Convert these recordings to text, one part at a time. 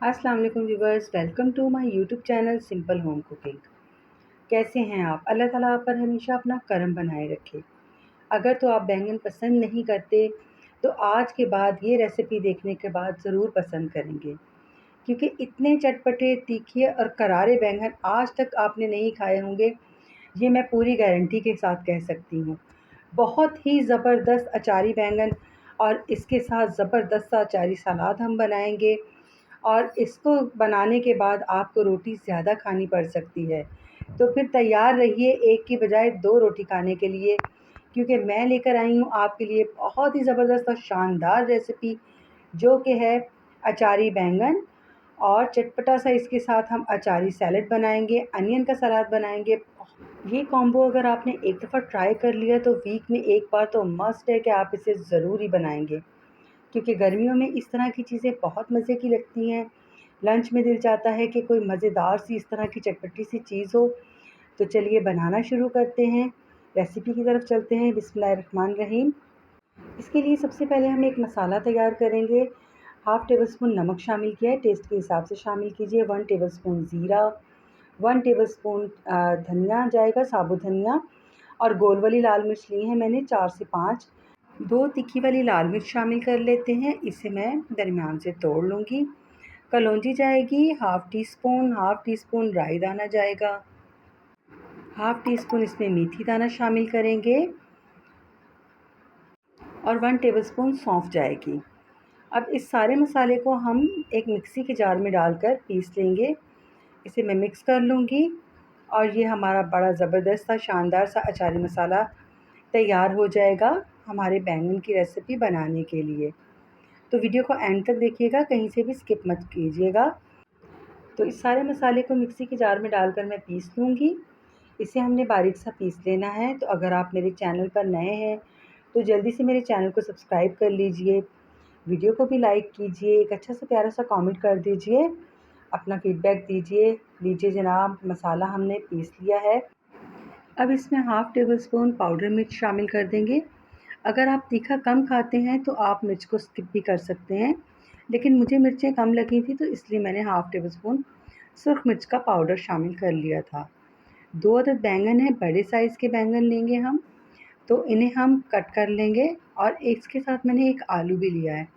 अस्सलाम वालेकुम viewers, welcome to my YouTube channel simple home cooking. कैसे हैं आप? अल्लाह ताला आप पर हमेशा अपना करम बनाए रखे। अगर तो आप बैंगन पसंद नहीं करते तो आज के बाद ये रेसिपी देखने के बाद ज़रूर पसंद करेंगे, क्योंकि इतने चटपटे, तीखे और करारे बैंगन आज तक आपने नहीं खाए होंगे, ये मैं पूरी गारंटी के साथ कह सकती हूँ। बहुत ही ज़बरदस्त अचारी बैंगन और इसके साथ ज़बरदस्त सा अचारी सलाद हम बनाएंगे और इसको बनाने के बाद आपको रोटी ज़्यादा खानी पड़ सकती है। तो फिर तैयार रहिए एक की बजाय 2 रोटी खाने के लिए, क्योंकि मैं लेकर आई हूँ आपके लिए बहुत ही ज़बरदस्त और शानदार रेसिपी, जो कि है अचारी बैंगन। और चटपटा सा इसके साथ हम अचारी सैलेड बनाएँगे, अनियन का सलाद बनाएँगे। ये कॉम्बो अगर आपने एक दफ़ा ट्राई कर लिया तो वीक में एक बार तो मस्ट है कि आप इसे ज़रूर ही बनाएँगे, क्योंकि गर्मियों में इस तरह की चीज़ें बहुत मज़े की लगती हैं। लंच में दिल चाहता है कि कोई मज़ेदार सी इस तरह की चटपटी सी चीज़ हो। तो चलिए बनाना शुरू करते हैं, रेसिपी की तरफ चलते हैं। बिस्मिल्लाहिर्रहमानिर्रहीम। इसके लिए सबसे पहले हम एक मसाला तैयार करेंगे। हाफ़ टेबल स्पून नमक शामिल किया है, टेस्ट के हिसाब से शामिल कीजिए। 1 टेबल स्पून ज़ीरा, 1 टेबल स्पून धनिया जाएगा, साबुत धनिया। और गोल वाली लाल मिर्च ली है मैंने 4 से 5। 2 तीखी वाली लाल मिर्च शामिल कर लेते हैं, इसे मैं दरमियान से तोड़ लूँगी। कलौंजी जाएगी हाफ़ टी स्पून राई दाना जाएगा, हाफ़ टी स्पून इसमें मेथी दाना शामिल करेंगे और 1 टेबलस्पून सौंफ जाएगी। अब इस सारे मसाले को हम एक मिक्सी के जार में डालकर पीस लेंगे। इसे मैं मिक्स कर लूँगी और ये हमारा बड़ा ज़बरदस्त सा शानदार सा अचारी मसाला तैयार हो जाएगा हमारे बैंगन की रेसिपी बनाने के लिए। तो वीडियो को एंड तक देखिएगा, कहीं से भी स्किप मत कीजिएगा। तो इस सारे मसाले को मिक्सी के जार में डालकर मैं पीस लूँगी। इसे हमने बारीक सा पीस लेना है। तो अगर आप मेरे चैनल पर नए हैं तो जल्दी से मेरे चैनल को सब्सक्राइब कर लीजिए, वीडियो को भी लाइक कीजिए, एक अच्छा सा प्यारा सा कमेंट कर दीजिए, अपना फीडबैक दीजिए। लीजिए जनाब, मसाला हमने पीस लिया है। अब इसमें हाफ़ टेबल स्पून पाउडर मिर्च शामिल कर देंगे। अगर आप तीखा कम खाते हैं तो आप मिर्च को स्किप भी कर सकते हैं, लेकिन मुझे मिर्चें कम लगी थी तो इसलिए मैंने हाफ़ टेबल स्पून सुरख मिर्च का पाउडर शामिल कर लिया था। 2 अदद बैंगन हैं, बड़े साइज़ के बैंगन लेंगे हम, तो इन्हें हम कट कर लेंगे। और इसके साथ मैंने एक आलू भी लिया है,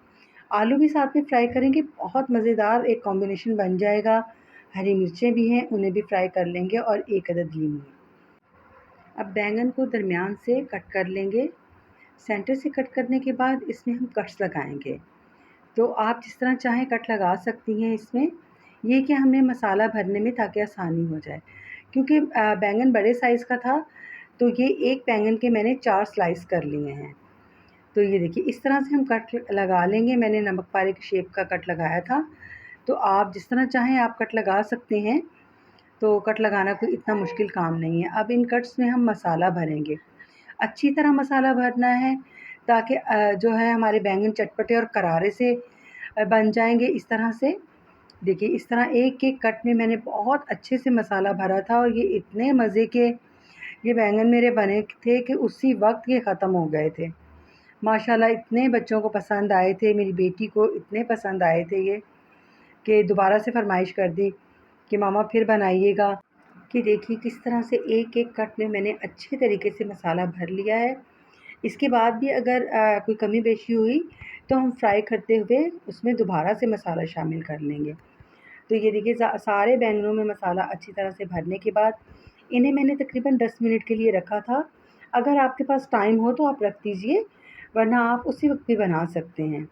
आलू भी साथ में फ्राई करेंगे, बहुत मज़ेदार एक कॉम्बिनेशन बन जाएगा। हरी मिर्चें भी हैं, उन्हें भी फ्राई कर लेंगे और 1 अदद लीमू। अब बैंगन को दरमियान से कट कर लेंगे। सेंटर से कट करने के बाद इसमें हम कट्स लगाएंगे। तो आप जिस तरह चाहें कट लगा सकती हैं इसमें। ये कि हमें मसाला भरने में ताकि आसानी हो जाए, क्योंकि बैंगन बड़े साइज़ का था तो ये एक बैंगन के मैंने 4 स्लाइस कर लिए हैं। तो ये देखिए इस तरह से हम कट लगा लेंगे। मैंने नमक पारे की शेप का कट लगाया था, तो आप जिस तरह चाहें आप कट लगा सकते हैं। तो कट लगाना कोई इतना मुश्किल काम नहीं है। अब इन कट्स में हम मसाला भरेंगे, अच्छी तरह मसाला भरना है, ताकि जो है हमारे बैंगन चटपटे और करारे से बन जाएँगे। इस तरह से देखिए, इस तरह एक-एक कट में मैंने बहुत अच्छे से मसाला भरा था और ये इतने मज़े के ये बैंगन मेरे बने थे कि उसी वक़्त ये ख़त्म हो गए थे। माशाल्लाह इतने बच्चों को पसंद आए थे, मेरी बेटी को इतने पसंद आए थे ये कि दोबारा से फ़रमाइश कर दी कि मामा फिर बनाइएगा। कि देखिए किस तरह से एक-एक कट में मैंने अच्छे तरीके से मसाला भर लिया है। इसके बाद भी अगर कोई कमी पेशी हुई तो हम फ्राई करते हुए उसमें दोबारा से मसाला शामिल कर लेंगे। तो ये देखिए सारे बैंगनों में मसाला अच्छी तरह से भरने के बाद इन्हें मैंने तकरीबन 10 मिनट के लिए रखा था। अगर आपके पास टाइम हो तो आप रख दीजिए, वरना आप उसी वक़्त भी बना सकते हैं।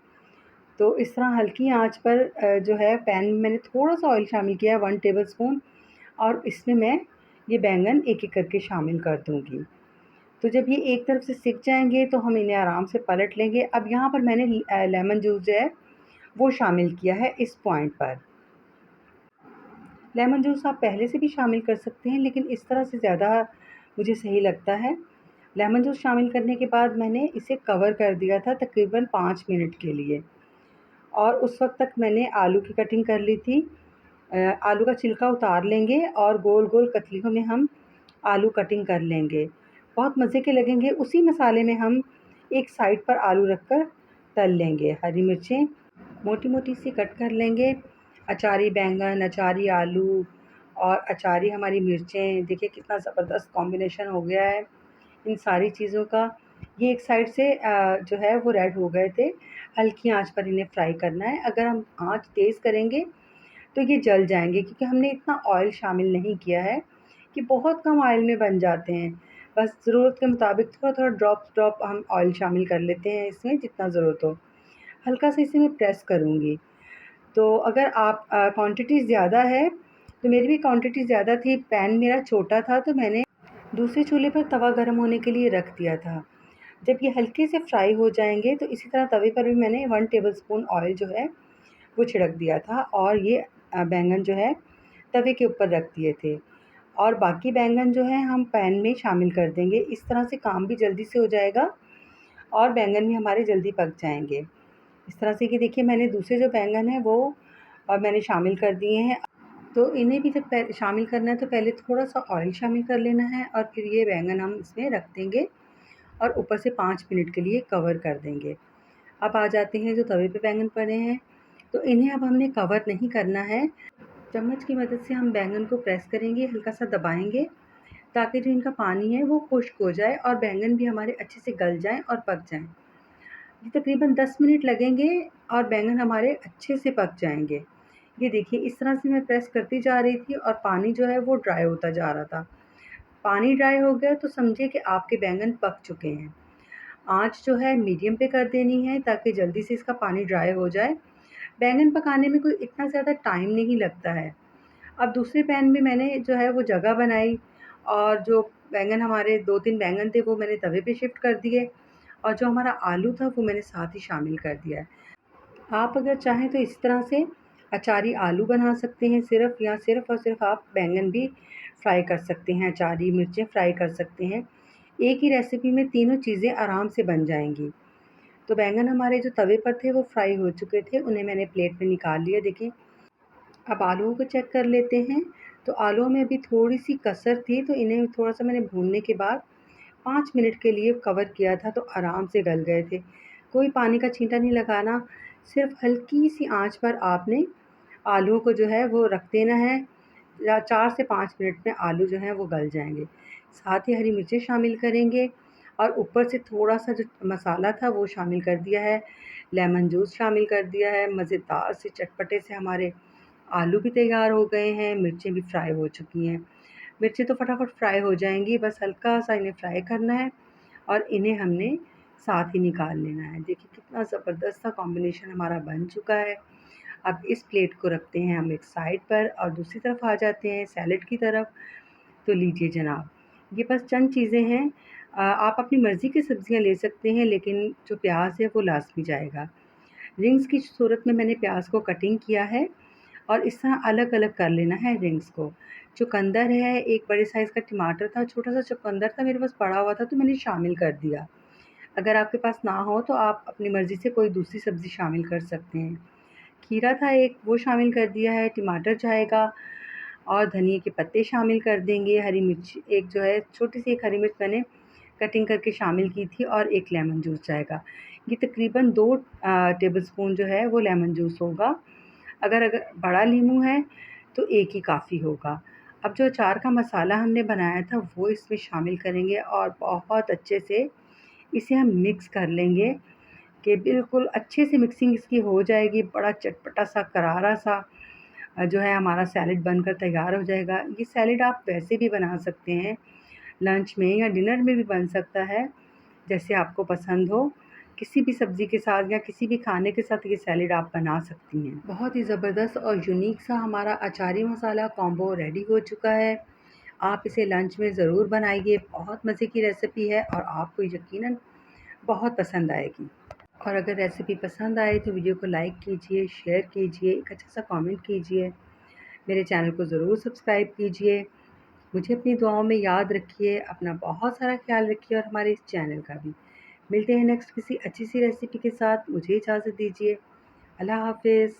तो इस तरह हल्की आँच पर जो है पैन में मैंने थोड़ा-सा ऑयल शामिल किया है, 1 टेबल स्पून, और इसमें मैं ये बैंगन एक-एक करके शामिल कर दूँगी। तो जब ये एक तरफ से सिक जाएँगे तो हम इन्हें आराम से पलट लेंगे। अब यहाँ पर मैंने लेमन जूस जो है वो शामिल किया है इस पॉइंट पर। लेमन जूस आप पहले से भी शामिल कर सकते हैं, लेकिन इस तरह से ज़्यादा मुझे सही लगता है। लेमन जूस शामिल करने के बाद मैंने इसे कवर कर दिया था तकरीबन 5 मिनट के लिए, और उस वक़्त तक मैंने आलू की कटिंग कर ली थी। आलू का छिलका उतार लेंगे और गोल-गोल कतलियों में हम आलू कटिंग कर लेंगे। बहुत मज़े के लगेंगे। उसी मसाले में हम एक साइड पर आलू रखकर तल लेंगे। हरी मिर्चें मोटी-मोटी सी कट कर लेंगे। अचारी बैंगन, अचारी आलू और अचारी हमारी मिर्चें, देखिए कितना ज़बरदस्त कॉम्बिनेशन हो गया है इन सारी चीज़ों का। ये एक साइड से जो है वो रेड हो गए थे। हल्की आंच पर इन्हें फ्राई करना है। अगर हम आंच तेज़ करेंगे तो ये जल जाएँगे, क्योंकि हमने इतना ऑयल शामिल नहीं किया है, कि बहुत कम ऑयल में बन जाते हैं। बस ज़रूरत के मुताबिक थोड़ा-थोड़ा ड्रॉप हम ऑयल शामिल कर लेते हैं इसमें, जितना ज़रूरत हो। हल्का सा इसे मैं प्रेस करूँगी। तो अगर आप क्वांटिटी ज़्यादा है, तो मेरी भी क्वांटिटी ज़्यादा थी, पैन मेरा छोटा था, तो मैंने दूसरे चूल्हे पर तवा गर्म होने के लिए रख दिया था। जब ये हल्के से फ्राई हो जाएँगे, तो इसी तरह तवे पर भी मैंने 1 टेबलस्पून ऑयल जो है वो छिड़क दिया था, और ये बैंगन जो है तवे के ऊपर रख दिए थे, और बाकी बैंगन जो है हम पैन में शामिल कर देंगे। इस तरह से काम भी जल्दी से हो जाएगा और बैंगन भी हमारे जल्दी पक जाएँगे। इस तरह से कि देखिए मैंने दूसरे जो बैंगन हैं वो मैंने शामिल कर दिए हैं। तो इन्हें भी जब शामिल करना है, तो पहले थोड़ा-सा ऑयल शामिल कर लेना है, और फिर ये बैंगन हम इसमें रख देंगे और ऊपर से 5 मिनट के लिए कवर कर देंगे। अब आ जाते हैं जो तवे पे बैंगन पड़े हैं, तो इन्हें अब हमने कवर नहीं करना है। चम्मच की मदद से हम बैंगन को प्रेस करेंगे, हल्का-सा दबाएँगे, ताकि जो इनका पानी है वो खुश्क हो जाए और बैंगन भी हमारे अच्छे से गल जाएँ और पक जाएँ। ये तकरीबन 10 मिनट लगेंगे और बैंगन हमारे अच्छे से पक जाएँगे। ये देखिए इस तरह से मैं प्रेस करती जा रही थी और पानी जो है वो ड्राई होता जा रहा था। पानी ड्राई हो गया तो समझिए कि आपके बैंगन पक चुके हैं। आँच जो है मीडियम पे कर देनी है, ताकि जल्दी से इसका पानी ड्राई हो जाए। बैंगन पकाने में कोई इतना ज़्यादा टाइम नहीं लगता है। अब दूसरे पैन में मैंने जो है वो जगह बनाई, और जो बैंगन हमारे 2-3 बैंगन थे वो मैंने तवे पे शिफ्ट कर दिए, और जो हमारा आलू था वो मैंने साथ ही शामिल कर दिया है। आप अगर चाहें तो इस तरह से अचारी आलू बना सकते हैं सिर्फ़, या सिर्फ़ और सिर्फ़ आप बैंगन भी फ्राई कर सकते हैं, अचारी मिर्चें फ्राई कर सकते हैं। एक ही रेसिपी में तीनों चीज़ें आराम से बन जाएँगी। तो बैंगन हमारे जो तवे पर थे वो फ्राई हो चुके थे, उन्हें मैंने प्लेट में निकाल लिया। देखिए अब आलूओं को चेक कर लेते हैं। तो आलूओं में अभी थोड़ी-सी कसर थी, तो इन्हें थोड़ा-सा मैंने भूनने के बाद 5 मिनट के लिए कवर किया था, तो आराम से गल गए थे। कोई पानी का छींटा नहीं लगाना, सिर्फ़ हल्की-सी आँच पर आपने आलूओं को जो है वो रख देना है, या 4 से 5 मिनट में आलू जो हैं वो गल जाएँगे। साथ ही हरी मिर्चें शामिल करेंगे, और ऊपर से थोड़ा-सा जो मसाला था वो शामिल कर दिया है, लेमन जूस शामिल कर दिया है। मज़ेदार से चटपटे से हमारे आलू भी तैयार हो गए हैं, मिर्चें भी फ्राई हो चुकी हैं। मिर्चें तो फटाफट फ्राई हो जाएँगी, बस हल्का-सा इन्हें फ्राई करना है और इन्हें हमने साथ ही निकाल लेना है। देखिए कितना ज़बरदस्त सा कॉम्बिनेशन हमारा बन चुका है। अब इस प्लेट को रखते हैं हम एक साइड पर, और दूसरी तरफ आ जाते हैं सैलेड की तरफ। तो लीजिए जनाब, ये बस चंद चीज़ें हैं। आप अपनी मर्ज़ी की सब्ज़ियाँ ले सकते हैं, लेकिन जो प्याज़ है वो लाज़मी जाएगा। रिंग्स की सूरत में मैंने प्याज़ को कटिंग किया है, और इस तरह अलग-अलग कर लेना है रिंग्स को। चुकंदर है, एक बड़े साइज़ का टमाटर था, छोटा-सा चुकंदर था मेरे पास पड़ा हुआ था, तो मैंने शामिल कर दिया। अगर आपके पास ना हो तो आप अपनी मर्ज़ी से कोई दूसरी सब्ज़ी शामिल कर सकते हैं। खीरा था एक, वो शामिल कर दिया है, टमाटर जाएगा, और धनिये के पत्ते शामिल कर देंगे। हरी मिर्च एक जो है छोटी-सी एक हरी मिर्च मैंने कटिंग करके शामिल की थी, और एक लेमन जूस जाएगा। ये तकरीबन 2 टेबलस्पून जो है वो लेमन जूस होगा। अगर बड़ा नींबू है तो एक ही काफ़ी होगा। अब जो अचार का मसाला हमने बनाया था वो इसमें शामिल करेंगे, और बहुत अच्छे से इसे हम मिक्स कर लेंगे, कि बिल्कुल अच्छे से मिक्सिंग इसकी हो जाएगी। बड़ा चटपटा-सा, करारा-सा जो है हमारा सैलेड बनकर तैयार हो जाएगा। ये सैलेड आप वैसे भी बना सकते हैं, लंच में या डिनर में भी बन सकता है, जैसे आपको पसंद हो। किसी भी सब्ज़ी के साथ या किसी भी खाने के साथ ये सैलेड आप बना सकती हैं। बहुत ही ज़बरदस्त और यूनिक सा हमारा अचारी मसाला कॉम्बो रेडी हो चुका है। आप इसे लंच में ज़रूर बनाइए, बहुत मज़े की रेसिपी है और आपको यकीनन बहुत पसंद आएगी। और अगर रेसिपी पसंद आए तो वीडियो को लाइक कीजिए, शेयर कीजिए, एक अच्छा सा कमेंट कीजिए। मेरे चैनल को ज़रूर सब्सक्राइब कीजिए। मुझे अपनी दुआओं में याद रखिए, अपना बहुत सारा ख़्याल रखिए, और हमारे इस चैनल का भी। मिलते हैं नेक्स्ट किसी अच्छी सी रेसिपी के साथ। मुझे इजाज़त दीजिए। अल्लाह हाफ़िज़।